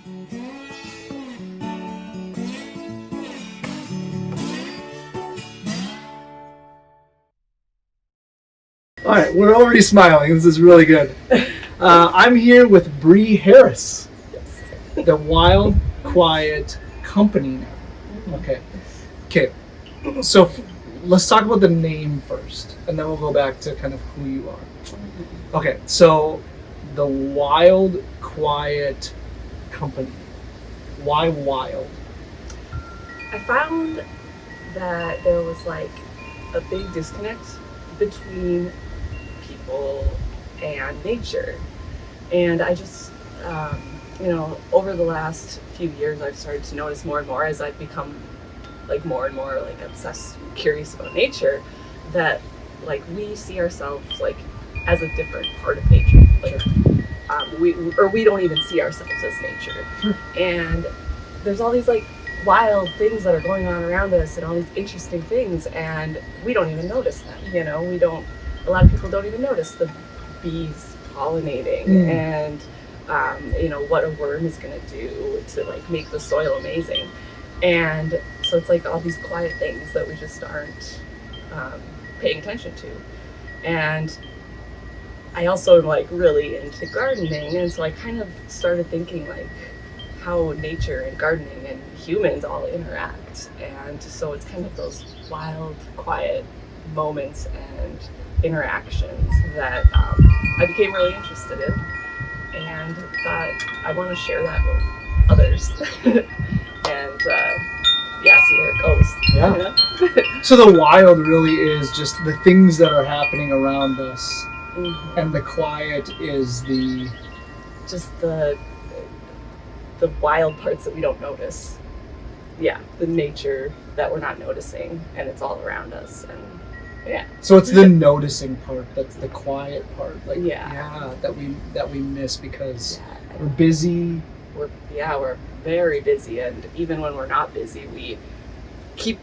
All right, we're already smiling. This is really good. I'm here with Bre Harris, the Wild Quiet Company now. Okay. So let's talk about the name first, and then we'll go back to kind of who you are. Okay, so the Wild Quiet Company. Why wild? I found that there was like a big disconnect between people and nature, and I just over the last few years I've started to notice more and more as I've become like more and more like obsessed and curious about nature, that like we see ourselves like as a different part of nature, like we don't even see ourselves as nature. And there's all these like wild things that are going on around us and all these interesting things, and we don't even notice them. A lot of people don't even notice the bees pollinating and what a worm is going to do to like make the soil amazing. And so it's like all these quiet things that we just aren't paying attention to. And I also am like really into gardening, and so I kind of started thinking like how nature and gardening and humans all interact. And so it's kind of those wild, quiet moments and interactions that I became really interested in, and thought I want to share that with others and see where it goes. Yeah. So the wild really is just the things that are happening around us, and the quiet is the wild parts that we don't notice. Yeah, the nature that we're not noticing, and it's all around us. And yeah. So it's the noticing part that's the quiet part. Like that we miss because we're busy. We're very busy, and even when we're not busy, we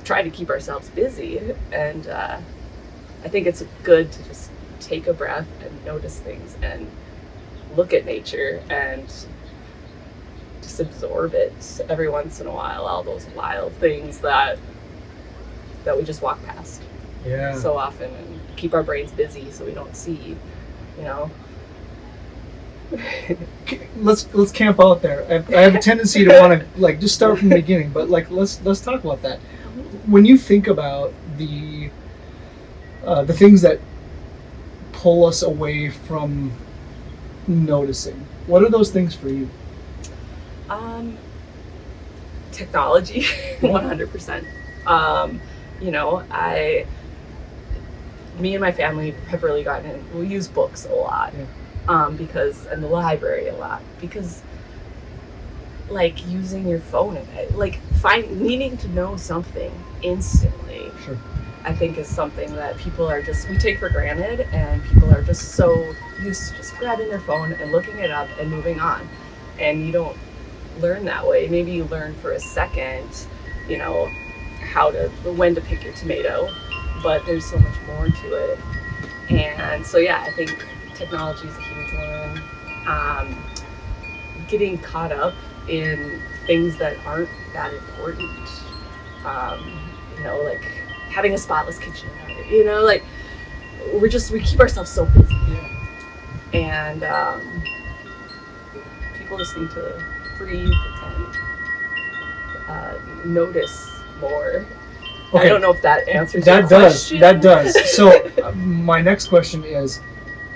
try to keep ourselves busy. And I think it's good to just take a breath and notice things and look at nature and just absorb it every once in a while, all those wild things that we just walk past so often and keep our brains busy so we don't see, Let's camp out there. I have a tendency to want to like just start from the beginning, but like let's talk about that. When you think about the things that pull us away from noticing, what are those things for you? Technology, 100%. Me and my family have really gotten in. We use books a lot, and the library a lot, because like using your phone and like needing to know something instantly. Sure. I think is something that we take for granted, and people are just so used to just grabbing their phone and looking it up and moving on. And you don't learn that way. Maybe you learn for a second, when to pick your tomato, but there's so much more to it. And so I think technology is a huge one. Getting caught up in things that aren't that important. Like having a spotless kitchen, we keep ourselves so busy. And people just need to breathe and notice more. Okay. I don't know if that answers your question. That does. So my next question is,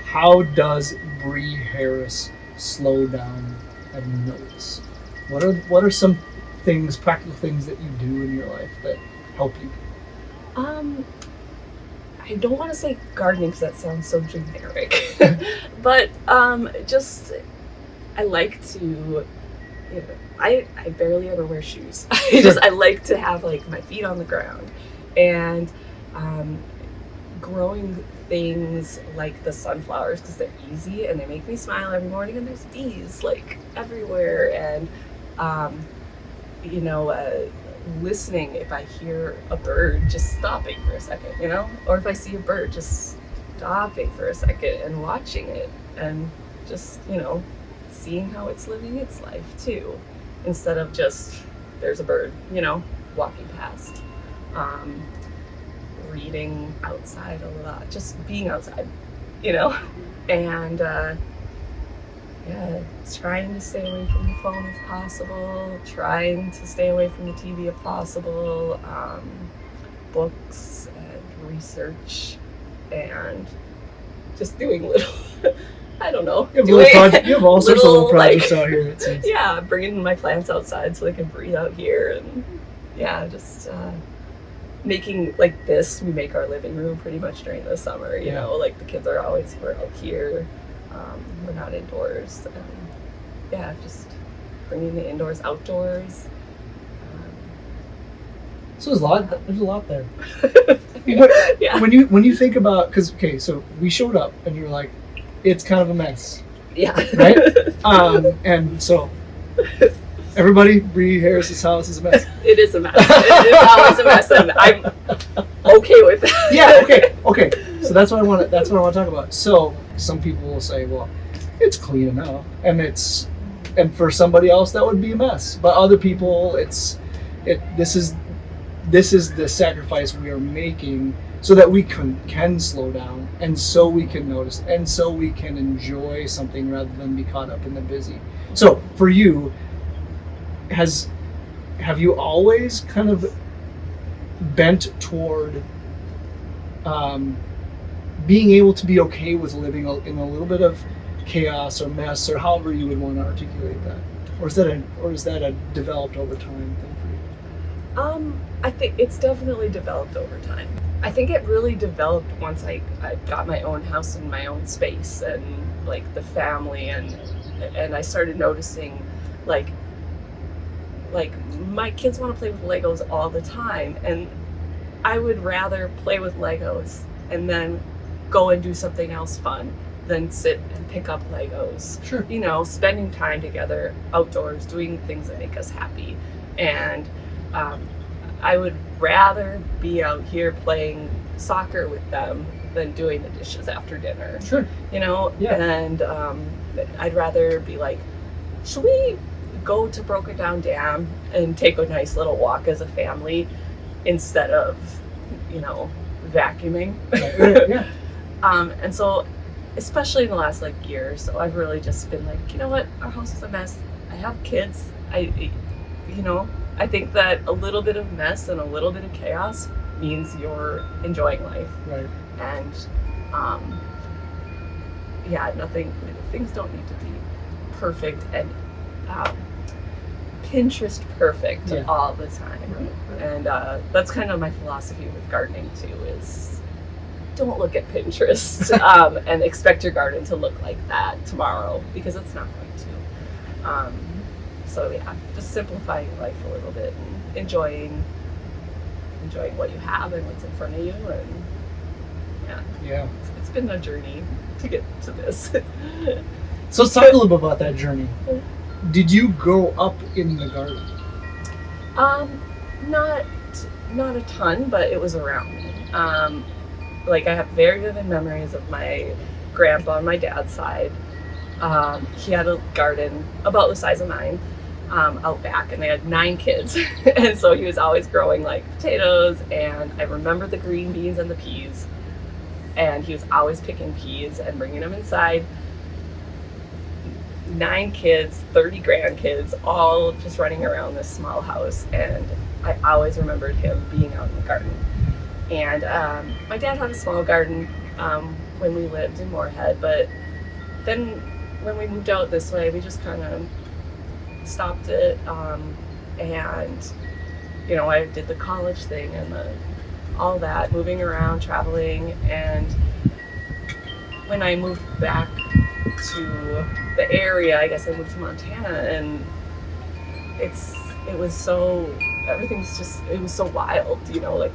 how does Bre Harris slow down and notice? What are some practical things that you do in your life that help you? I don't want to say gardening because that sounds so generic, but I like to, I barely ever wear shoes. I like to have like my feet on the ground, and growing things like the sunflowers because they're easy and they make me smile every morning, and there's bees like everywhere, and listening if I hear a bird, just stopping for a second, or if I see a bird, just stopping for a second and watching it and just, seeing how it's living its life too, instead of just there's a bird, walking past. Reading outside a lot, just being outside, and trying to stay away from the phone if possible, trying to stay away from the TV if possible, books and research, and just doing little, I don't know. You have all sorts of little projects out here, it seems. Yeah, bringing my plants outside so they can breathe out here, and just making like this. We make our living room pretty much during the summer, like the kids are always, we're out here, we're not indoors, and just bringing the indoors outdoors. So there's a lot there. Yeah. When you think about, so we showed up and you're like, it's kind of a mess. Yeah. Right? And so everybody, Bre Harris's house is a mess. It is a mess. It is always a mess, and I'm okay with that. Yeah, okay. So that's what I want to talk about. So some people will say, well, it's clean enough, and for somebody else that would be a mess. But other people, this is the sacrifice we are making so that we can slow down, and so we can notice, and so we can enjoy something rather than be caught up in the busy. So for you, have you always kind of bent toward being able to be okay with living in a little bit of chaos or mess, or however you would want to articulate that, or is that a developed over time thing for you? I think it's definitely developed over time. I think it really developed once I got my own house and my own space, and like the family, and I started noticing like my kids want to play with Legos all the time, and I would rather play with Legos and then go and do something else fun than sit and pick up Legos. Sure. Spending time together outdoors, doing things that make us happy. And I would rather be out here playing soccer with them than doing the dishes after dinner. Sure. Yeah. And I'd rather be like, should we go to Broken Down Dam and take a nice little walk as a family instead of, vacuuming? Yeah. And so, especially in the last year or so, I've really just been like, you know what, our house is a mess. I have kids. I think that a little bit of mess and a little bit of chaos means you're enjoying life. Right. And things don't need to be perfect and Pinterest perfect all the time. Right. And that's kind of my philosophy with gardening too, is don't look at Pinterest and expect your garden to look like that tomorrow, because it's not going to. So just simplifying life a little bit and enjoying what you have and what's in front of you, and it's been a journey to get to this. So let's talk a little bit about that journey. Did you grow up in the garden? Not a ton, but it was around me. I have very vivid memories of my grandpa on my dad's side. He had a garden about the size of mine out back, and they had 9 kids. And so he was always growing potatoes, and I remember the green beans and the peas. And he was always picking peas and bringing them inside. 9 kids, 30 grandkids, all just running around this small house, and I always remembered him being out in the garden. And my dad had a small garden when we lived in Moorhead, but then when we moved out this way, we just kind of stopped it, and I did the college thing and all that, moving around, traveling, and when I moved back to the area, I guess I moved to Montana, and it was so wild,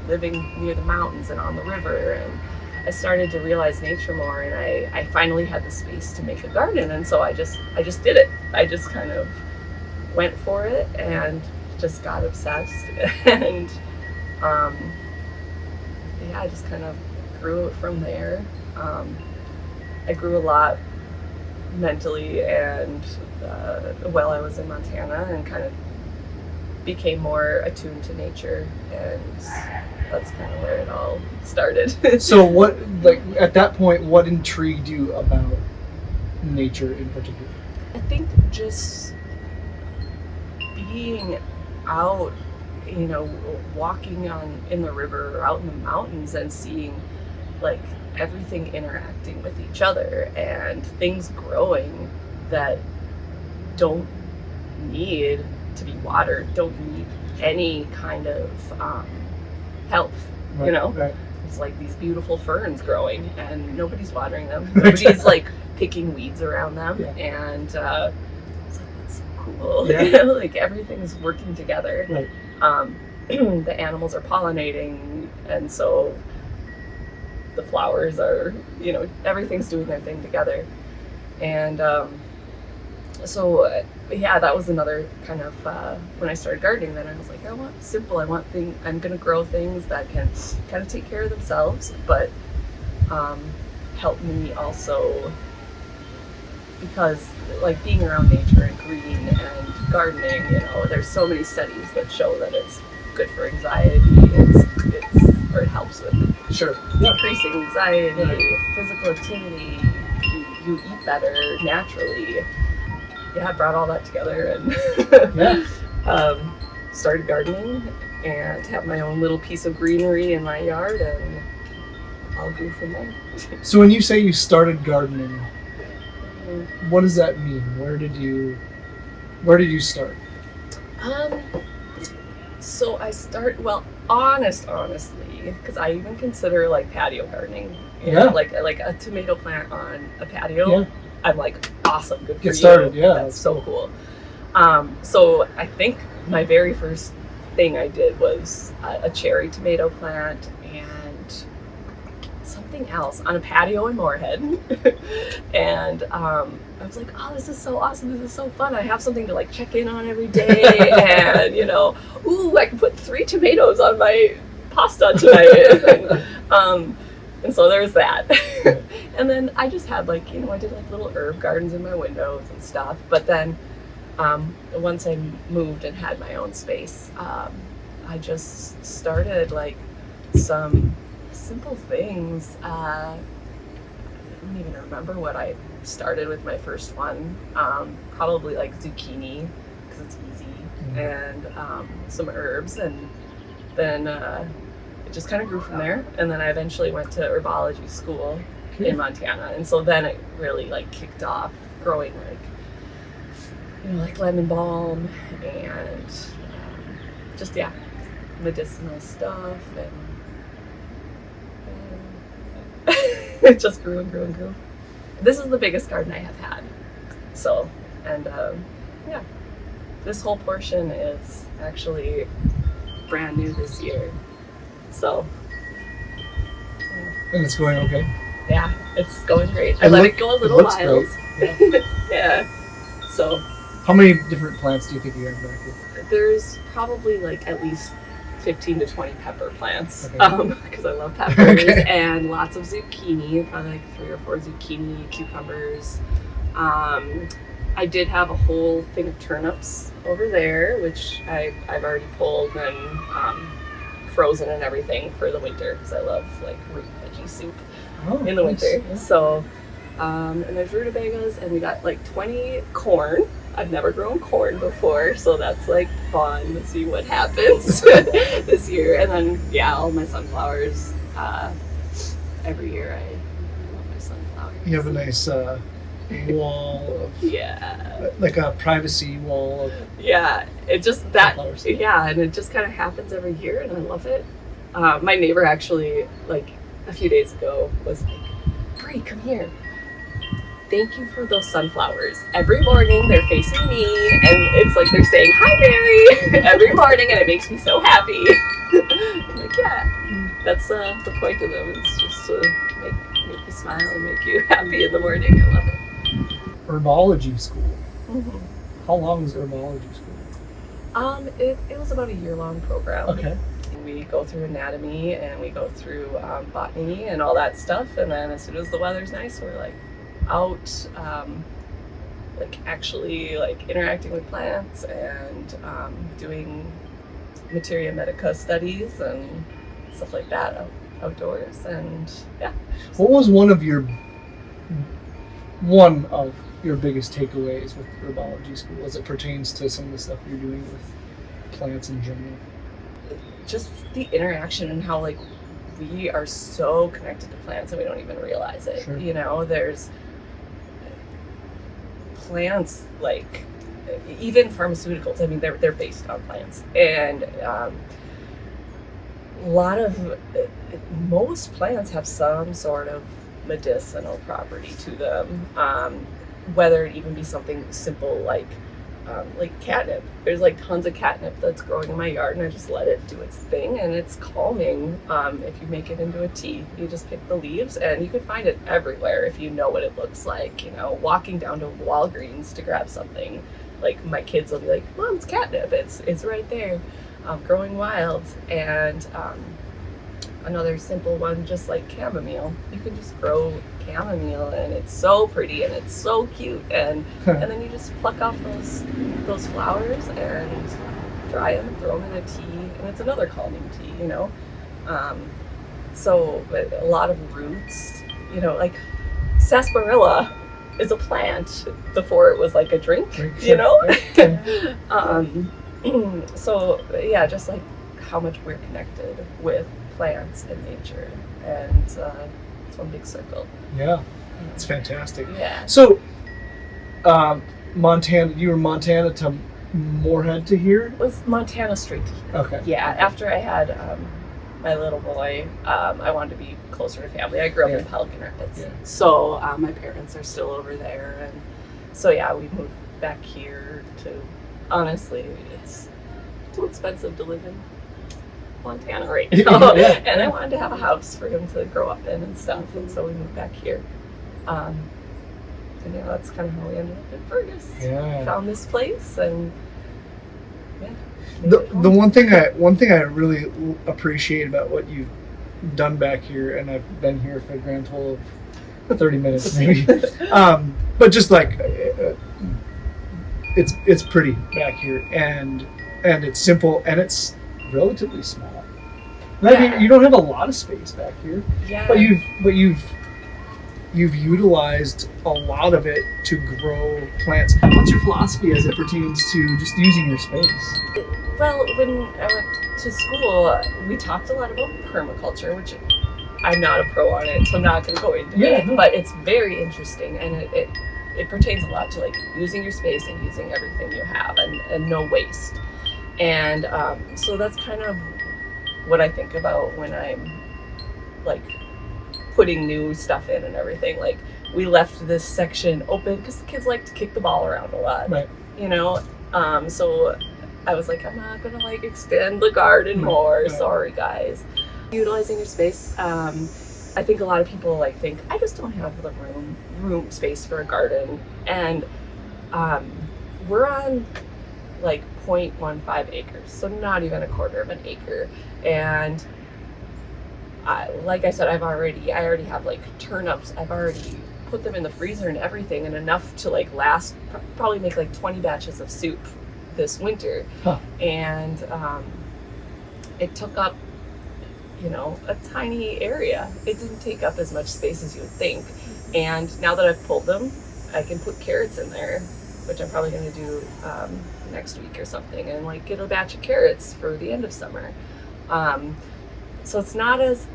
living near the mountains and on the river, and I started to realize nature more, and I finally had the space to make a garden, and so I just did it. I just kind of went for it and just got obsessed, and I just kind of grew it from there. I grew a lot mentally, and while I was in Montana, and kind of became more attuned to nature, and that's kind of where it all started. So what, like at that point, what intrigued you about nature in particular? I think just being out, walking in the river or out in the mountains and seeing like everything interacting with each other and things growing that don't need to be watered, don't need any kind of help, Right, right. It's like these beautiful ferns growing and nobody's watering them. Nobody's like picking weeds around them. Yeah. And it's like, that's so cool. Yeah. Like everything's working together. Right. The animals are pollinating, and so the flowers are, everything's doing their thing together. And so yeah, that was another kind of when I started gardening. Then I was like, I want simple. I'm gonna grow things that can kind of take care of themselves, but help me also, because like being around nature and green and gardening, there's so many studies that show that it's good for anxiety. Or it helps with Sure. decreasing anxiety, Right. physical activity. You eat better naturally. Yeah, I brought all that together and started gardening and have my own little piece of greenery in my yard, and all grew from there. So when you say you started gardening, what does that mean? Where did you start? So I honestly, because I even consider like patio gardening. Like a tomato plant on a patio. Yeah. I'm like, awesome, good for you. Get started, yeah. That's so cool. So I think my very first thing I did was a cherry tomato plant and something else on a patio in Moorhead. And I was like, oh, this is so awesome. This is so fun. I have something to like check in on every day. And, ooh, I can put 3 tomatoes on my pasta tonight. And so there's that. And then I just had like, I did like little herb gardens in my windows and stuff. But then once I moved and had my own space, I just started like some simple things. I don't even remember what I started with my first one. Probably like zucchini, because it's easy, and some herbs. And then it just kind of grew from there. And then I eventually went to herbology school in Montana, and so then it really like kicked off growing like lemon balm and just medicinal stuff, and it just grew and grew and grew. This is the biggest garden I have had. So, and this whole portion is actually brand new this year. So, And it's going okay? Yeah, it's going great. I let it go a little while. Yeah. Yeah. So, how many different plants do you think you have back here? There's probably like at least 15 to 20 pepper plants, Okay. Because I love peppers. Okay. And lots of zucchini, probably like 3 or 4 zucchini, cucumbers. I did have a whole thing of turnips over there, which I've already pulled and frozen and everything for the winter, because I love like root veggie soup in the winter. Yeah. So, and there's rutabagas, and we got like 20 corn. I've never grown corn before, so that's like fun to see what happens this year. And then all my sunflowers. Every year I love my sunflowers. You have a nice wall of like a privacy wall of it just that sunflowers. And it just kind of happens every year, and I love it. My neighbor actually, like a few days ago, was like, Bre, come here. Thank you for those sunflowers. Every morning they're facing me, and it's like they're saying, hi, Mary, every morning, and it makes me so happy. I'm like, that's the point of them. It's just to make you smile and make you happy in the morning. I love it. Herbology school. Mm-hmm. How long is herbology school? It was about a year-long program. Okay. We go through anatomy, and we go through botany and all that stuff, and then as soon as the weather's nice, we're like out like actually like interacting with plants and doing materia medica studies and stuff like that outdoors. And yeah. What was one of your biggest takeaways with herbology school as it pertains to some of the stuff you're doing with plants in general? Just the interaction and how like we are so connected to plants and we don't even realize it. Sure. You know, there's plants, like even pharmaceuticals, I mean they're based on plants, and a lot of most plants have some sort of medicinal property to them, whether it even be something simple like catnip. There's like tons of catnip that's growing in my yard, and I just let it do its thing, and it's calming. If you make it into a tea, you just pick the leaves, and you can find it everywhere if you know what it looks like. You know, walking down to Walgreens to grab something, like my kids will be like, "Mom, it's catnip. It's right there, growing wild." And another simple one, just like chamomile. You can just grow chamomile, and it's so pretty and it's so cute, and then you just pluck off those flowers and dry them and throw them in a tea, and it's another calming tea, you know. So a lot of roots, you know, like sarsaparilla is a plant before it was like a drink, you know. So yeah, just like how much we're connected with plants and nature, and it's one big circle. Yeah, it's fantastic. Yeah. So, Montana, you were Montana to Moorhead to here? It was Montana straight to here. Okay. Yeah, after I had my little boy, I wanted to be closer to family. I grew up in Pelican Rapids, so my parents are still over there, and so yeah, we moved back here to. Honestly, it's too expensive to live in Montana right now, and I wanted to have a house for him to grow up in and stuff, and so we moved back here. And yeah, that's kind of how we ended up in Fergus. Yeah. Found this place, and yeah. The one thing I really appreciate about what you've done back here, and I've been here for a grand total of 30 minutes maybe, but just like it's pretty back here, and it's simple, and it's relatively small. You don't have a lot of space back here, but you've utilized a lot of it to grow plants. What's your philosophy as it pertains to just using your space? Well, when I went to school, we talked a lot about permaculture, which I'm not a pro on it, so I'm not going to go into it. No. But it's very interesting, and it pertains a lot to like using your space and using everything you have, and no waste. And so that's kind of what I think about when I'm like putting new stuff in and everything. Like we left this section open because the kids like to kick the ball around a lot, right? You know, so I was like, I'm not gonna like extend the garden more. Right. Sorry, guys. Utilizing your space. I think a lot of people like think I just don't have the room space for a garden, and we're on like 0.15 acres, so not even a quarter of an acre. And like I said, I already have like turnips. I've already put them in the freezer and everything, and enough to like last, probably make like 20 batches of soup this winter. And it took up, you know, a tiny area. It didn't take up as much space as you would think. And now that I've pulled them, I can put carrots in there, which I'm probably going to do next week or something, and like get a batch of carrots for the end of summer. So it's not as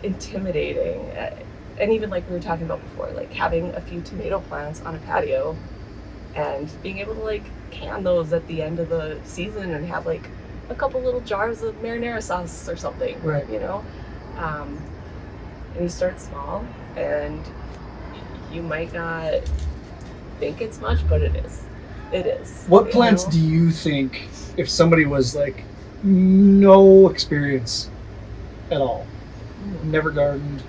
intimidating. And even like we were talking about before, like having a few tomato plants on a patio and being able to like can those at the end of the season and have like a couple little jars of marinara sauce or something, right? You know, and you start small, and you might not think it's much, but it is. It is. What plants do you think, if somebody was like no experience at all, never gardened,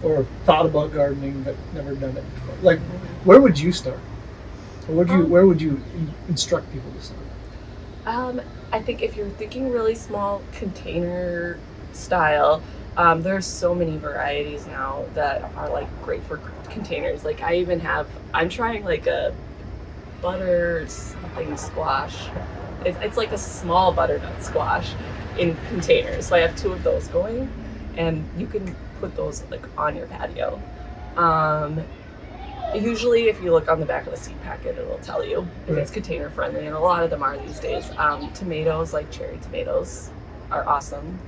or thought about gardening but never done it before, like where would you start? Or where would you instruct people to start? I think if you're thinking really small container style, there's so many varieties now that are like great for containers. Like I'm trying like a butter something squash. It's like a small butternut squash in containers. So I have 2 of those going, and you can put those like on your patio. Usually if you look on the back of the seed packet, it'll tell you if it's container friendly, and a lot of them are these days. Tomatoes, like cherry tomatoes, are awesome.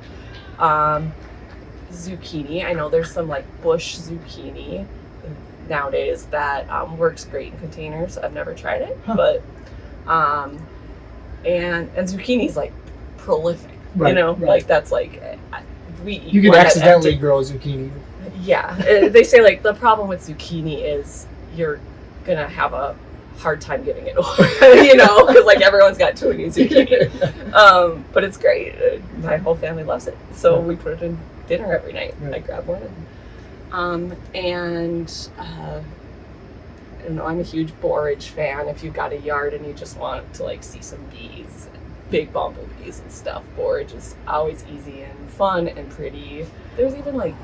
Zucchini, I know there's some like bush zucchini nowadays that works great in containers. I've never tried it, but and zucchini's like prolific, like that's like you can accidentally grow zucchini. Yeah, they say like the problem with zucchini is you're gonna have a hard time getting it over, because like everyone's got too many zucchini. But it's great. My whole family loves it, so we put it in dinner every night. I grab one. And I don't know, I'm a huge borage fan. If you've got a yard and you just want to like see some bees, big bumblebees and stuff, borage is always easy and fun and pretty. There's even like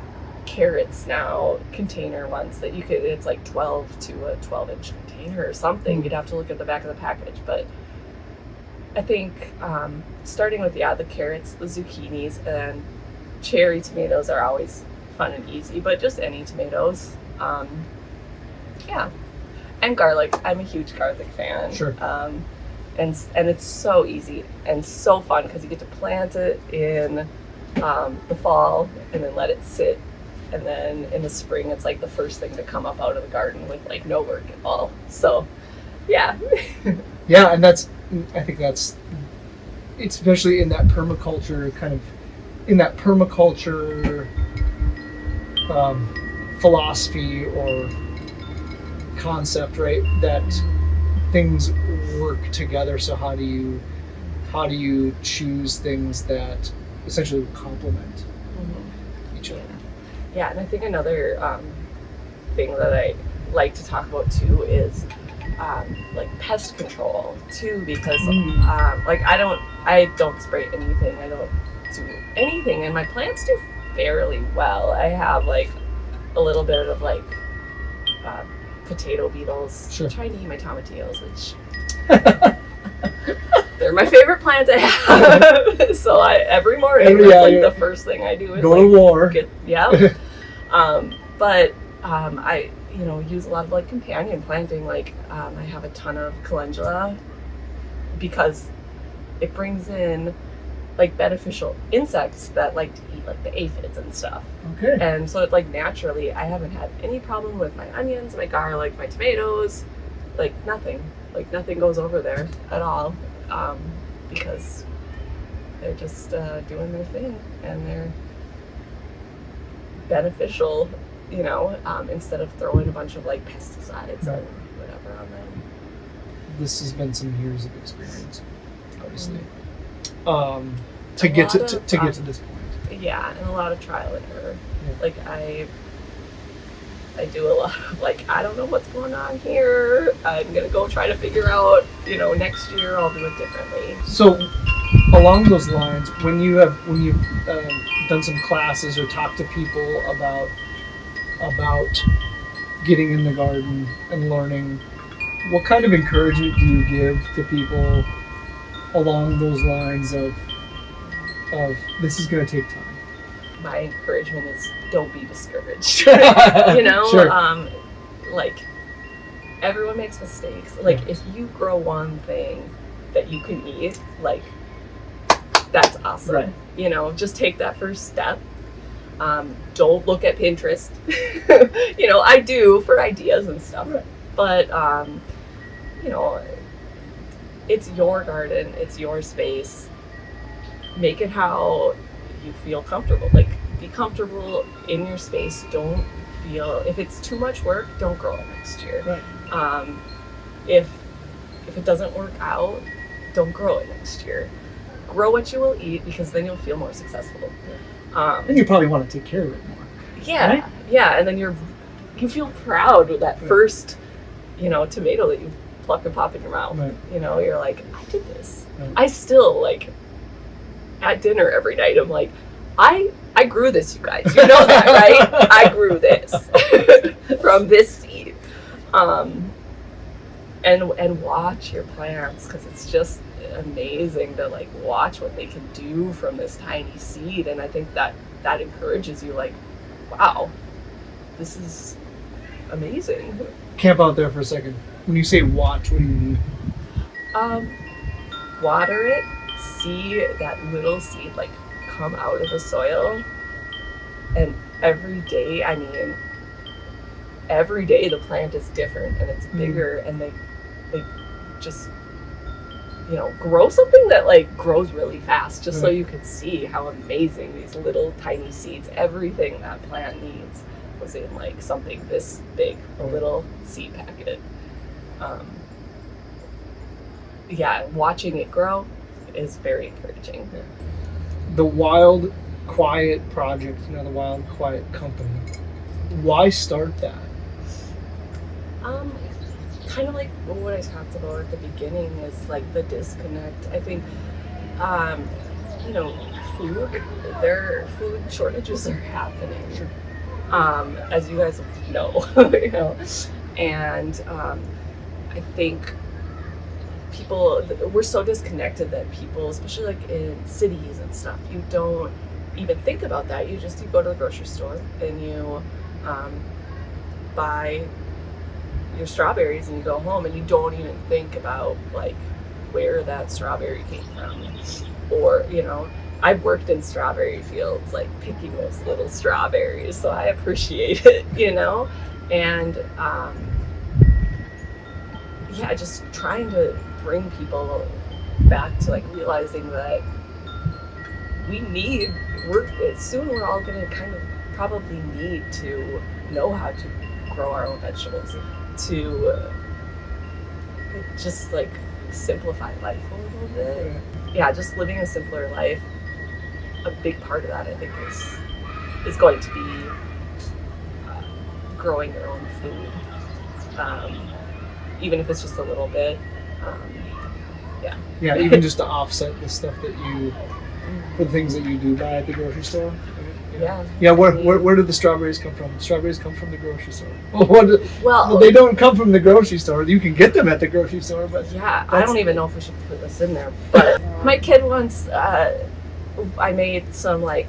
carrots now, container ones that you could, it's like 12 to a 12-inch container or something. You'd have to look at the back of the package, but I think starting with the carrots, the zucchinis, and cherry tomatoes are always fun and easy, but just any tomatoes. And garlic. I'm a huge garlic fan. Sure. And it's so easy and so fun because you get to plant it in the fall and then let it sit, and then in the spring it's like the first thing to come up out of the garden with like no work at all. So yeah. And I think that's, especially in that permaculture philosophy or concept, right? That things work together. So how do you choose things that essentially complement each other? Yeah, and I think another thing that I like to talk about too is like pest control too, because like I don't spray anything. I don't do anything, and my plants do fairly well. I have like a little bit of like potato beetles. Sure. Trying to eat my tomatillos, which they're my favorite plant I have. So every morning that's the first thing I do is go to war. But I use a lot of like companion planting. Like I have a ton of calendula because it brings in like beneficial insects that like to eat like the aphids and stuff. Okay. And so it's like naturally I haven't had any problem with my onions, my garlic, my tomatoes, like nothing goes over there at all, because they're just doing their thing and they're beneficial, instead of throwing a bunch of like pesticides and whatever on them. This has been some years of experience, obviously. To get to this point. Yeah, and a lot of trial and error. Yeah. Like I do a lot of like, I don't know what's going on here. I'm gonna go try to figure out, next year I'll do it differently. So along those lines, when you've done some classes or talked to people about getting in the garden and learning, what kind of encouragement do you give to people along those lines of this is going to take time? My encouragement is don't be discouraged. Sure. Like everyone makes mistakes. Like if you grow one thing that you can eat, like that's awesome. Right. Just take that first step. Don't look at Pinterest. I do for ideas and stuff. Right. But it's your garden, it's your space. Make it how you feel comfortable. Like, be comfortable in your space. Don't feel, if it's too much work, don't grow it next year. Right. If it doesn't work out, don't grow it next year. Grow what you will eat, because then you'll feel more successful. And you probably want to take care of it more. Yeah, right? Yeah, and then you feel proud with that first, tomato that you pluck and pop in your mouth. Right. You're like, I did this. Right. I still like at dinner every night. I'm like, I grew this, you guys. You know that, right? I grew this from this seed. and watch your plants, because it's just amazing to like watch what they can do from this tiny seed. And I think that encourages you, like, wow, this is amazing. Camp out there for a second. When you say watch, what do you mean? Water it, see that little seed like come out of the soil, and every day, I mean, every day the plant is different and it's bigger, and they just, you know, grow something that like grows really fast, just so you can see how amazing these little tiny seeds, everything that plant needs was in like something this big, a little seed packet. Yeah, watching it grow is very encouraging. The Wild Quiet Project, you know, the Wild Quiet Company. Why start that? Kind of like what I talked about at the beginning is like the disconnect. I think, you know, food shortages are happening, as you guys know, you know, and I think we're so disconnected that people, especially like in cities and stuff, you don't even think about that. You go to the grocery store and you buy your strawberries and you go home, and you don't even think about like where that strawberry came from. Or, you know, I've worked in strawberry fields, like picking those little strawberries, so I appreciate it, you know. And yeah, just trying to bring people back to like realizing that soon we're all going to kind of probably need to know how to grow our own vegetables, to just like simplify life a little bit. Yeah, just living a simpler life. A big part of that, I think, is going to be growing your own food, even if it's just a little bit. Yeah, even just to offset the stuff that for the things that you do buy at the grocery store. Yeah. Where do the strawberries come from? Strawberries come from the grocery store. Well, they don't come from the grocery store. You can get them at the grocery store, but yeah, I don't even know if we should put this in there. But my kid once, I made some like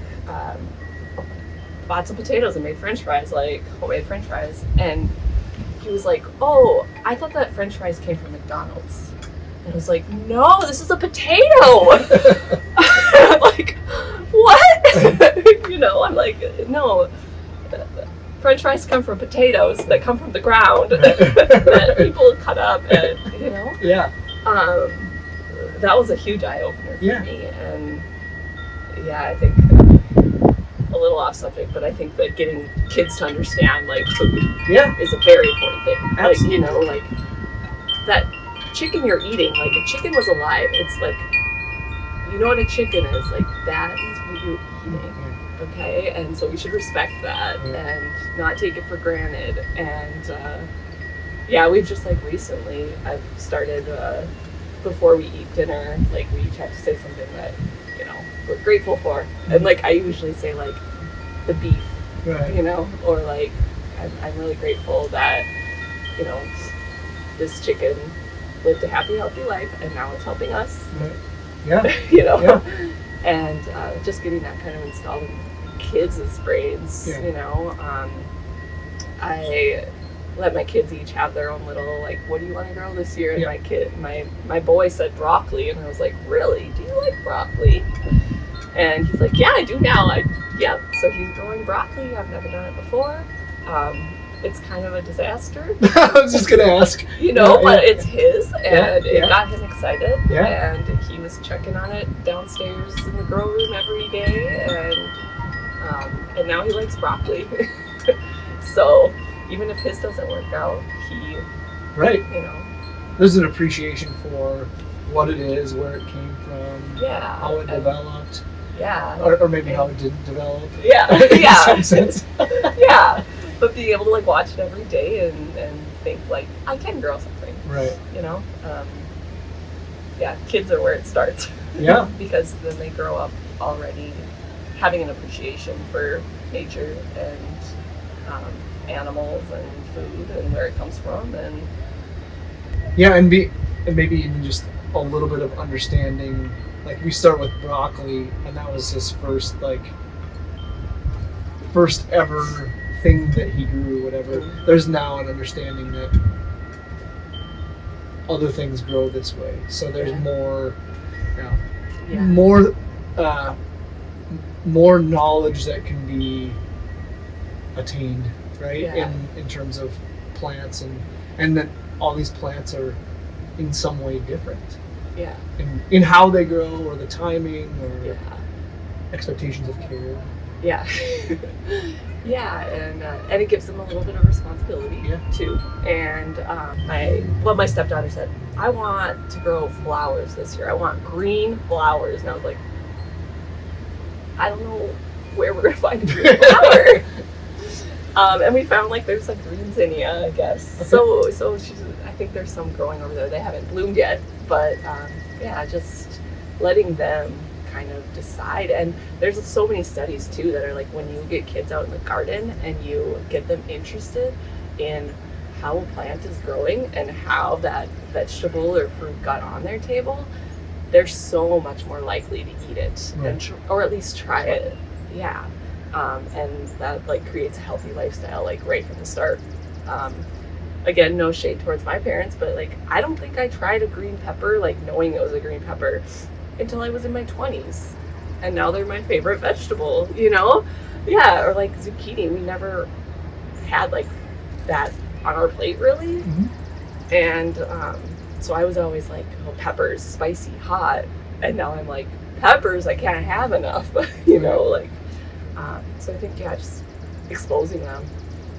bought some potatoes and made French fries, like homemade French fries, and he was like, "Oh, I thought that French fries came from McDonald's." And I was like, "No, this is a potato." I'm like, "What?" You know, I'm like, "No, French fries come from potatoes that come from the ground that people cut up," and you know. Yeah. That was a huge eye opener for me, and yeah, I think a little off subject, but I think that getting kids to understand like food is a very important thing. Absolutely. Like, you know, like that chicken you're eating, like a chicken was alive. It's like, you know what a chicken is, like that is what you're eating. Okay, and so we should respect that and not take it for granted. And yeah, we've just like recently, I've started before we eat dinner, like we each have to say something that, you know, we're grateful for. And like I usually say like the beef, you know, or like I'm really grateful that, you know, this chicken lived a happy, healthy life, and now it's helping us. Yeah. You know, and just getting that kind of installed in kids' brains. You know, I let my kids each have their own little like, what do you want to grow this year? And my boy said broccoli, and I was like, really? Do you like broccoli? And he's like, yeah, I do now. So he's growing broccoli. I've never done it before. It's kind of a disaster. I was just gonna ask. You know, but it's his, and it got him excited. And he was checking on it downstairs in the grow room every day, and now he likes broccoli. So even if his doesn't work out, he, you know, there's an appreciation for what it is, where it came from, how it developed, or maybe how it didn't develop. In some sense. But being able to like watch it every day and think like, I can grow something. You know, kids are where it starts. Because then they grow up already having an appreciation for nature and animals and food and where it comes from, and Yeah, and maybe even just a little bit of understanding. Like we start with broccoli, and that was his first ever thing that he grew, whatever. There's now an understanding that other things grow this way. So there's more, more knowledge that can be attained, right? Yeah. In terms of plants and that all these plants are in some way different. Yeah. In how they grow or the timing or Yeah. expectations of care. Yeah. Yeah, and it gives them a little bit of responsibility too. And my stepdaughter said, I want to grow flowers this year. I want green flowers. And I was like, I don't know where we're gonna find a green flower. And we found like there's some green zinnia, I guess. Okay. So I think there's some growing over there. They haven't bloomed yet, but just letting them kind of decide. And there's so many studies too that are like when you get kids out in the garden and you get them interested in how a plant is growing and how that vegetable or fruit got on their table, they're so much more likely to eat it, or at least try it. Yeah. And that like creates a healthy lifestyle like right from the start. Again, no shade towards my parents, but like I don't think I tried a green pepper like knowing it was a green pepper until I was in my 20s, and now they're my favorite vegetable, you know? Yeah, or like zucchini, we never had like that on our plate really. Mm-hmm. And so I was always like, oh, peppers, spicy, hot, and now I'm like, peppers, I can't have enough, you know, like so I think just exposing them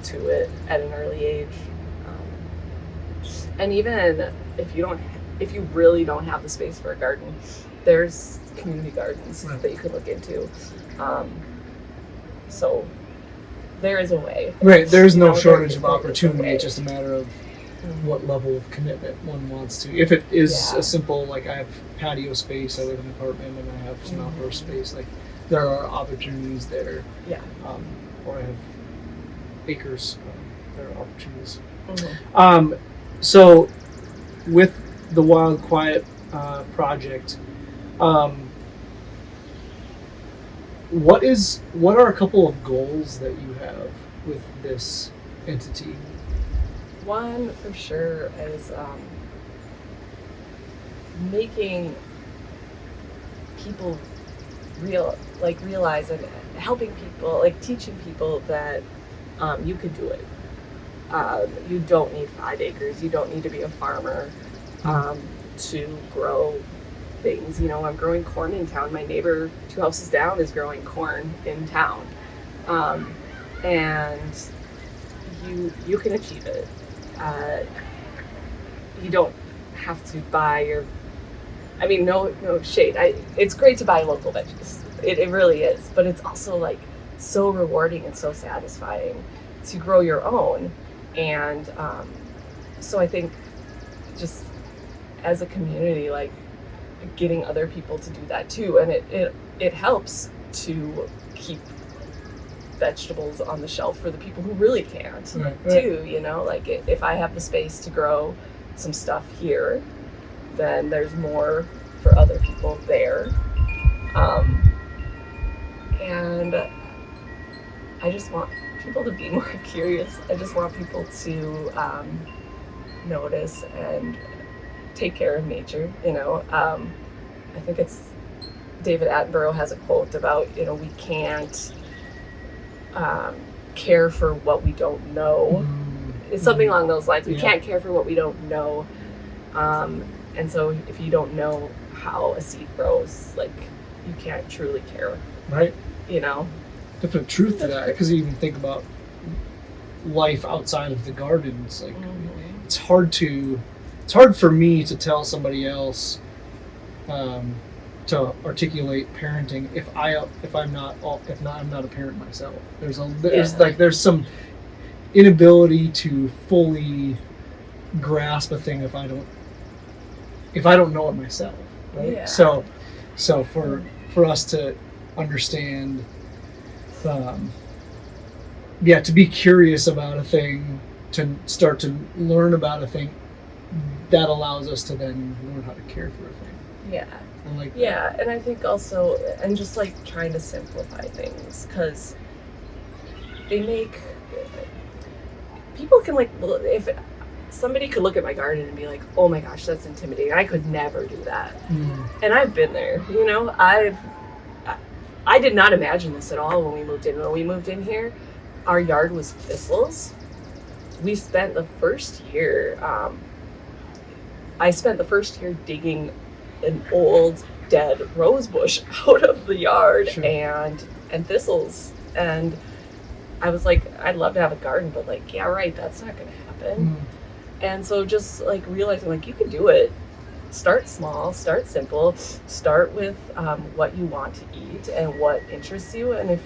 to it at an early age, and even if you really don't have the space for a garden, there's community gardens that you can look into. So there is a way. Right, there's no shortage of opportunity. It's just a matter of what level of commitment one wants to. If it is a simple, like I have patio space, I live in an apartment, and I have some outdoor space, like there are opportunities there. Yeah. Or I have acres. There are opportunities. Mm-hmm. So with the Wild Quiet project, what are a couple of goals that you have with this entity? One for sure is making people realize and helping people, like teaching people that you could do it. You don't need 5 acres. You don't need to be a farmer to grow things. You know, I'm growing corn in town. My neighbor 2 houses down is growing corn in town, and you can achieve it. You don't have to buy your. I mean, no shade. It's great to buy local veggies. It really is, but it's also like so rewarding and so satisfying to grow your own. And so I think just as a community, like getting other people to do that too, and it helps to keep vegetables on the shelf for the people who really can't too. You know, like if I have the space to grow some stuff here, then there's more for other people there. And I just want people to be more curious. I just want people to notice and take care of nature, you know. I think it's David Attenborough has a quote about, you know, we can't care for what we don't know. It's something along those lines. We can't care for what we don't know. And so if you don't know how a seed grows, like you can't truly care. Right. You know? Definite truth to that, because you even think about life outside of the garden. It's like it's hard for me to tell somebody else to articulate parenting if I'm not a parent myself. There's some inability to fully grasp a thing if I don't know it myself, right? Yeah. So for us to understand, to be curious about a thing, to start to learn about a thing, that allows us to then learn how to care for a thing. Yeah. I like that. Yeah, and I think also, and just like trying to simplify things, because they make people can like, if somebody could look at my garden and be like, oh my gosh, that's intimidating. I could never do that. And I've been there, you know. I did not imagine this at all when we moved in. When we moved in here, our yard was thistles. We spent the first year, I spent the first year digging an old dead rose bush out of the yard. Sure. and thistles. And I was like, I'd love to have a garden, but like, yeah, right, that's not going to happen. And so just like realizing like you can do it. Start small, start simple, start with what you want to eat and what interests you. And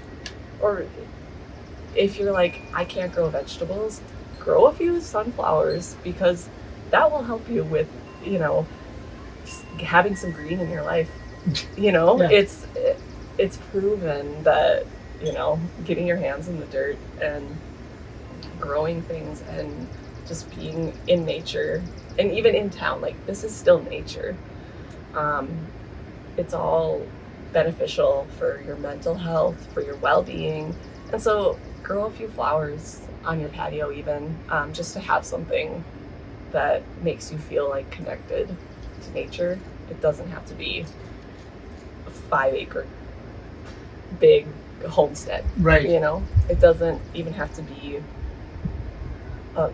if you're like, I can't grow vegetables, grow a few sunflowers, because that will help you with, you know, having some green in your life. You know, yeah. It's proven that, you know, getting your hands in the dirt and growing things and just being in nature, and even in town, like this is still nature. It's all beneficial for your mental health, for your well-being. And so grow a few flowers on your patio even, just to have something that makes you feel like connected to nature. It doesn't have to be a 5-acre big homestead, right? You know, it doesn't even have to be a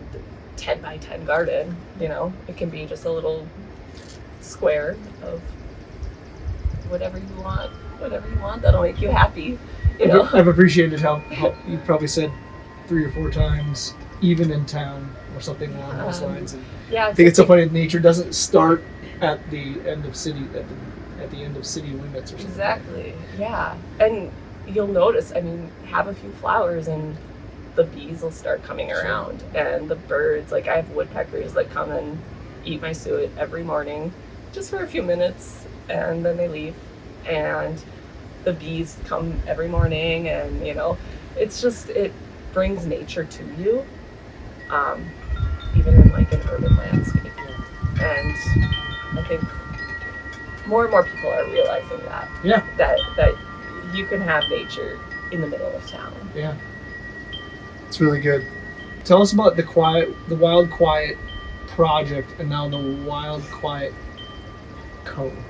10 by 10 garden, you know. It can be just a little square of whatever you want that'll make you happy, you know. I've appreciated how you probably said 3 or 4 times, even in town or something along those lines. And yeah, I think it's so funny. Nature doesn't start at the end of city at the end of city limits or something. Exactly. Yeah, and you'll notice. I mean, have a few flowers and the bees will start coming around. Sure. And the birds. Like I have woodpeckers that come and eat my suet every morning, just for a few minutes, and then they leave. And the bees come every morning, and you know, it's just, it brings nature to you, even in like an urban landscape. And I think more and more people are realizing that. Yeah. That you can have nature in the middle of town. Yeah. It's really good. Tell us about the Wild Quiet project, and now the Wild Quiet company.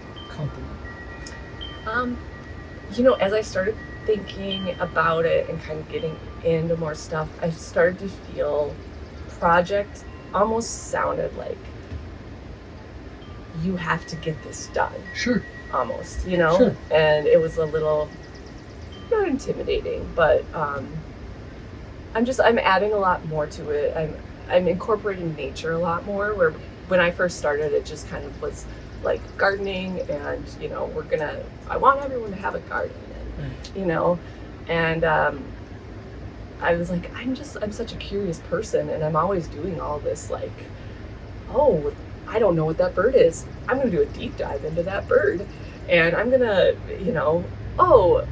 You know, as I started thinking about it and kind of getting into more stuff, I started to feel project almost sounded like you have to get this done. Sure. Almost, you know? Sure. And it was a little, not intimidating, but I'm adding a lot more to it. I'm incorporating nature a lot more, where when I first started, it just kind of was like gardening, and you know, I want everyone to have a garden, and you know, and I was like, I'm such a curious person, and I'm always doing all this, like, oh, I don't know what that bird is, I'm gonna do a deep dive into that bird, and I'm gonna, you know, oh,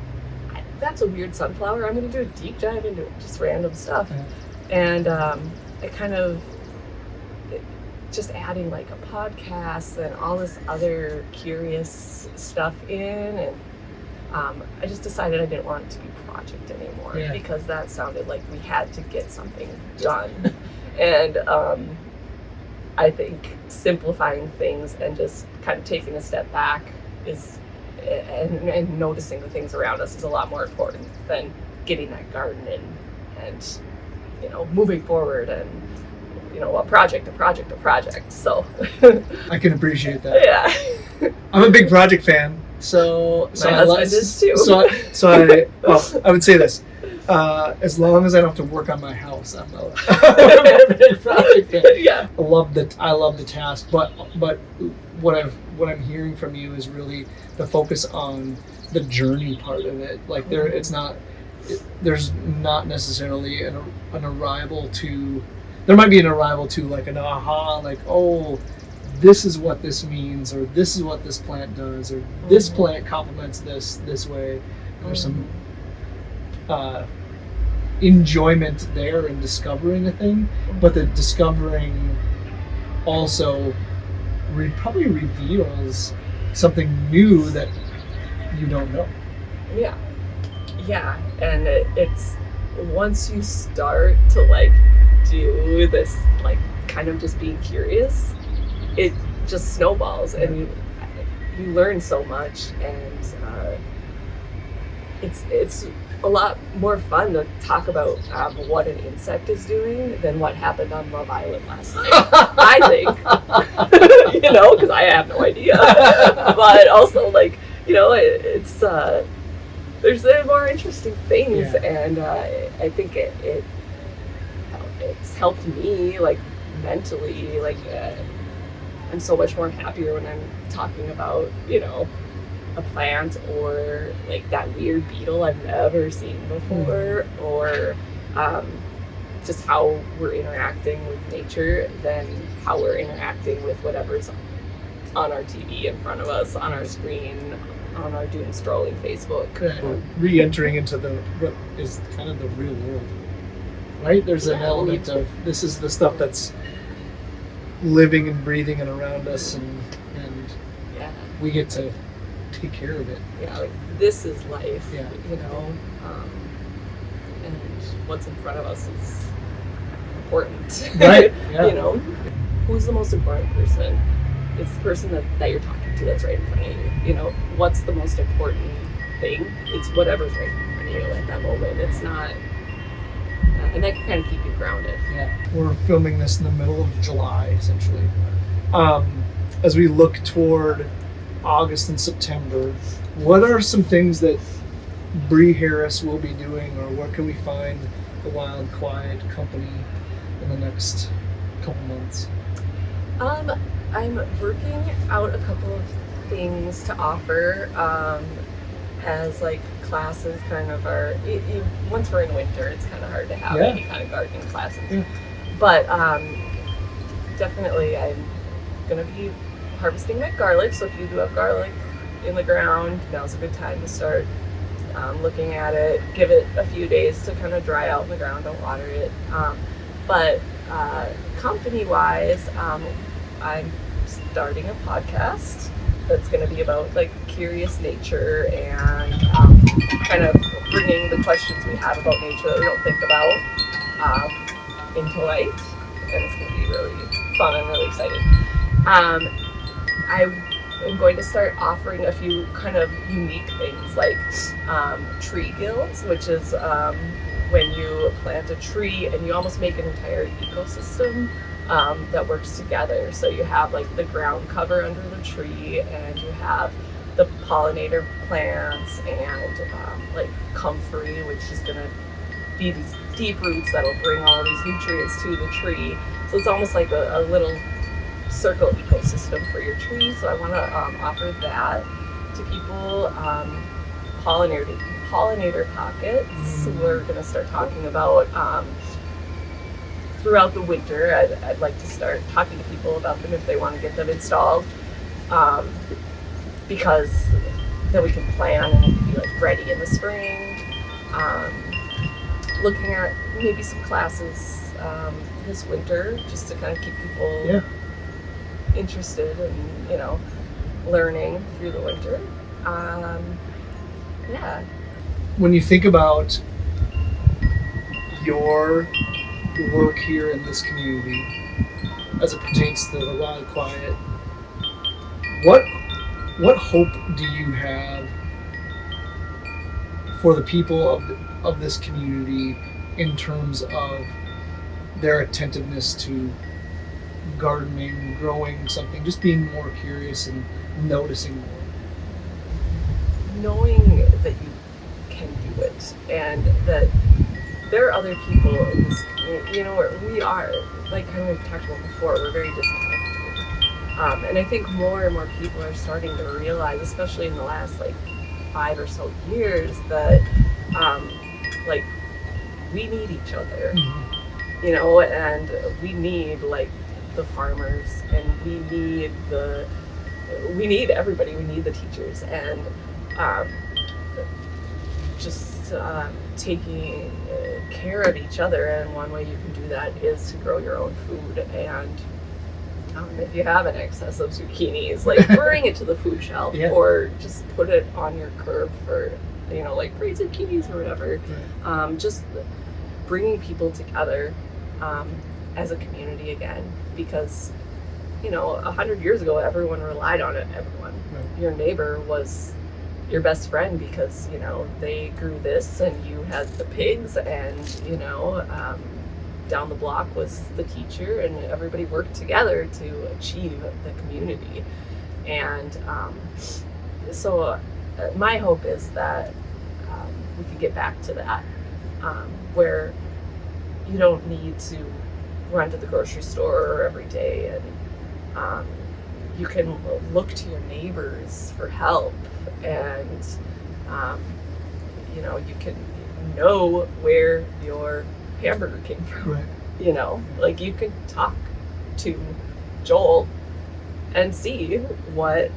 that's a weird sunflower, I'm gonna do a deep dive into just random stuff. And I kind of just adding like a podcast and all this other curious stuff in, and I just decided I didn't want it to be a project anymore, because that sounded like we had to get something done. And I think simplifying things and just kind of taking a step back and noticing the things around us is a lot more important than getting that garden in and you know, moving forward and you know, a project. So I can appreciate that. Yeah. I'm a big project fan, so my husband is too. So I would say this: as long as I don't have to work on my house, I'm a big project fan. Yeah. I love the task, but what I'm hearing from you is really the focus on the journey part of it. Like there's not necessarily an arrival to. There might be an arrival to like an aha, like, oh, this is what this means, or this is what this plant does, or this plant complements this way. There's some enjoyment there in discovering a thing, but the discovering also probably reveals something new that you don't know. Yeah, and it's once you start to like do this, like kind of just being curious, it just snowballs, and you learn so much, and it's a lot more fun to talk about what an insect is doing than what happened on Love Island last night. I think, because I have no idea, but also like it's there's more interesting things, and I think it's helped me like mentally, like I'm so much more happier when I'm talking about a plant or like that weird beetle I've never seen before, or just how we're interacting with nature than how we're interacting with whatever's on our TV in front of us, on our screen, on our doom scrolling Facebook. Re-entering into what is kind of the real world, right? There's an element of this is the stuff that's living and breathing and around us, and we get to take care of it. Yeah, like this is life. Yeah. And what's in front of us is important. Right. Yeah. Who's the most important person? It's the person that you're talking to that's right in front of you. What's the most important thing? It's whatever's right in front of you at that moment. It's not, and that can kind of keep you grounded. Yeah. We're filming this in the middle of July, essentially. As we look toward August and September, what are some things that Bre Harris will be doing, or where can we find the Wild Quiet company in the next couple months? I'm working out a couple of things to offer as like classes kind of are, once we're in winter, it's kind of hard to have any kind of gardening classes. Yeah. But definitely I'm going to be harvesting my garlic, so if you do have garlic in the ground, now's a good time to start looking at it. Give it a few days to kind of dry out in the ground, don't water it. But company-wise, I'm starting a podcast that's going to be about like curious nature and kind of bringing the questions we have about nature that we don't think about into light, and it's going to be really fun. I'm really excited. I am going to start offering a few kind of unique things like tree guilds, which is when you plant a tree and you almost make an entire ecosystem that works together. So you have like the ground cover under the tree, and you have the pollinator plants, and like comfrey, which is going to be these deep roots that'll bring all these nutrients to the tree. So it's almost like a little circle ecosystem for your tree. So I want to offer that to people. Pollinator pockets. We're going to start talking about throughout the winter. I'd like to start talking to people about them if they want to get them installed, because then we can plan and it can be like ready in the spring. Looking at maybe some classes this winter just to kind of keep people interested and learning through the winter. When you think about your work here in this community as it pertains to the Wild Quiet, what hope do you have for the people of this community in terms of their attentiveness to gardening, growing something, just being more curious and noticing more? Knowing that you can do it, and that there are other people in this community, where we are, like kind of we talked about before, we're very disconnected. And I think more and more people are starting to realize, especially in the last like 5 or so years, that like we need each other, and we need like the farmers, and we need everybody. We need the teachers, and just taking care of each other. And one way you can do that is to grow your own food. And If you have an excess of zucchinis, like bring it to the food shelf, Yeah. or just put it on your curb for, like free zucchinis or whatever. Right. Just bringing people together as a community again, because 100 years ago everyone relied on it. Everyone, Right. Your neighbor was your best friend because they grew this and you had the pigs, and down the block was the teacher, and everybody worked together to achieve the community. And so my hope is that we could get back to that, where you don't need to run to the grocery store every day, and you can look to your neighbors for help, and you can know where your hamburger came from. Right. Like you can talk to Joel and see what,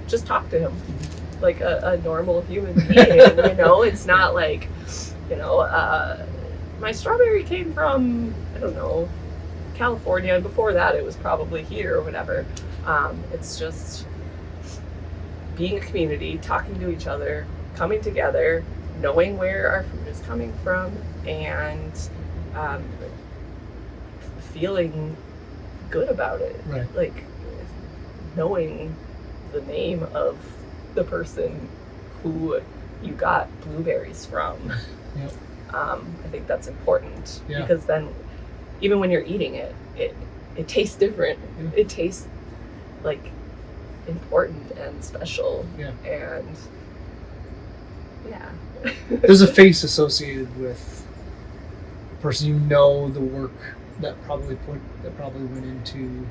just talk to him like a normal human being. It's not like, my strawberry came from, I don't know, California, and before that it was probably here or whatever. It's just being a community, talking to each other, coming together, knowing where our food is coming from, and feeling good about it. Right. Like knowing the name of the person who you got blueberries from. Yep. I think that's important, Yeah. because then even when you're eating it, it tastes different. Yeah. It tastes like important and special. Yeah. And yeah. There's a face associated with the person, the work that probably went into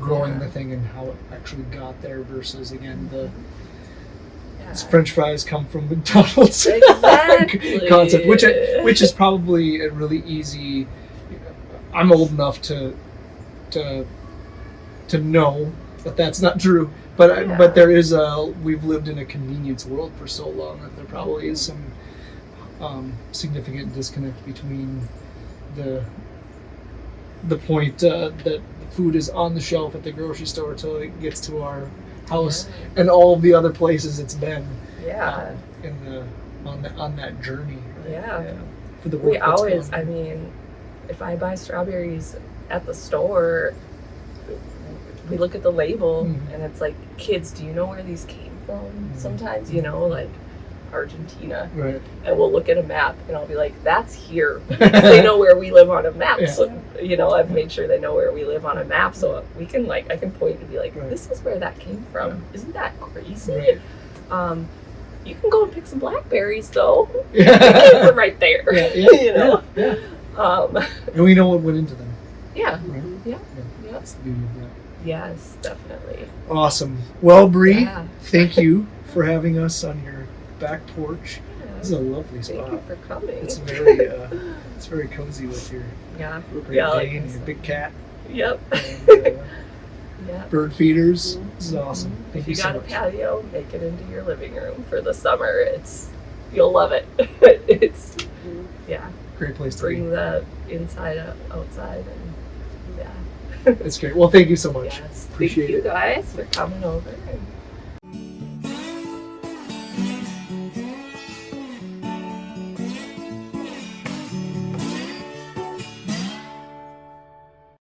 growing the thing and how it actually got there, versus again French fries come from McDonald's Exactly. concept, which is probably a really easy. I'm old enough to know that that's not true, but there is we've lived in a convenience world for so long that there probably is some significant disconnect between the point that the food is on the shelf at the grocery store till it gets to our house, and all the other places it's been on that journey. Right? For the work we that's always gone. I mean, if I buy strawberries at the store, we look at the label, and it's like, kids, do you know where these came from? Sometimes, like Argentina. Right. And we'll look at a map, and I'll be like, that's here. They know where we live on a map. Yeah. So, I've made sure they know where we live on a map, so we can I can point and be like, Right. this is where that came from. Yeah. Isn't that crazy? Right. You can go and pick some blackberries, though. Yeah. They came from right there. Yeah. Yeah. And we know what went into them. Yeah. Right? Yeah. That's the beauty of that. Yes, definitely. Awesome. Well, Bre, Yeah. thank you for having us on your back porch. Yeah. This is a lovely spot. Thank you for coming. It's very cozy with your Great Dane, your big cat, Yep. and Yeah. bird feeders. This is awesome. Thank If you you so got a much. patio, make it into your living room for the summer. You'll love it. It's Great place to bring be. the inside outside, and It's great. Well, thank you so much. yes. Appreciate Thank you it. guys for coming over. And